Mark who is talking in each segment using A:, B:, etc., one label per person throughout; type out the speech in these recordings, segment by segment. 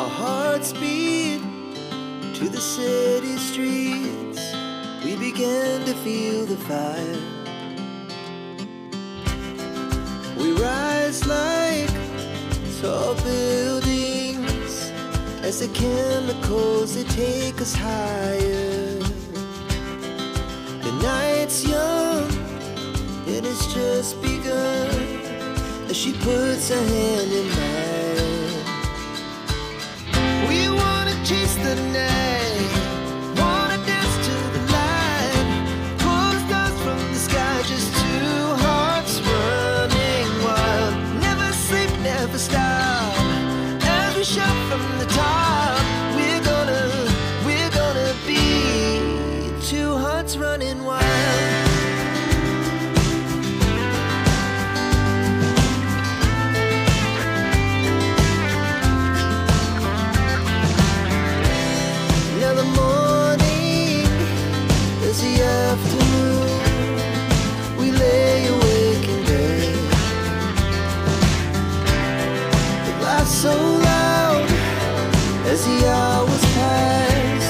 A: Our hearts beat to the city streets. We began to feel the fire. We rise like tall buildings as the chemicals they take us higher. The night's young and it's just begun as she puts her hand in mine. We wanna chase the night, wanna dance to the light, pull the stars from the sky, just two hearts running wild. Never sleep, never stop, as we shout from the top. We're gonna be two hearts running wild. Afternoon, we lay awake in bed. The laughs so loud as the hours pass.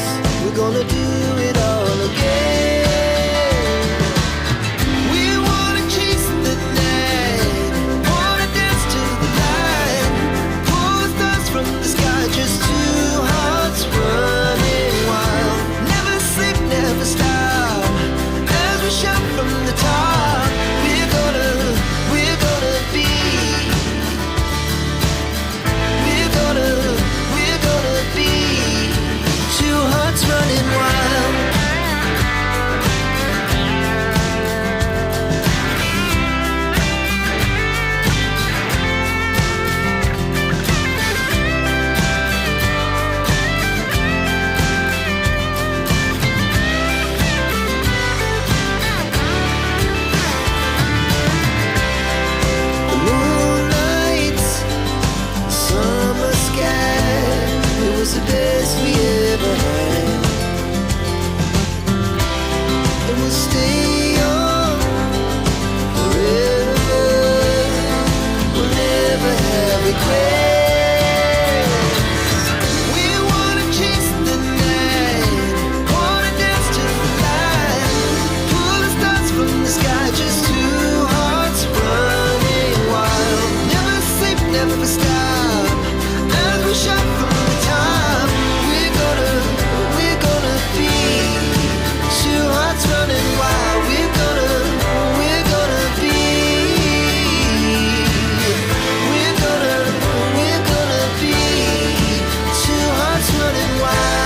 A: We're gonna do it all again. We wanna chase the night, wanna dance to the light, pull the stars from the sky, just two hearts running wild. Never sleep, never stop, shout from the top. We're gonna be, we're gonna be two hearts running wild. The best we ever had, and we'll stay young forever. We'll never have regrets. We wanna chase the night, wanna dance to the light, pull the stars from the sky, just two hearts running wild. Never sleep, never stop, as we shout from the top. Running wild, we're gonna be, we're gonna be two hearts running wild.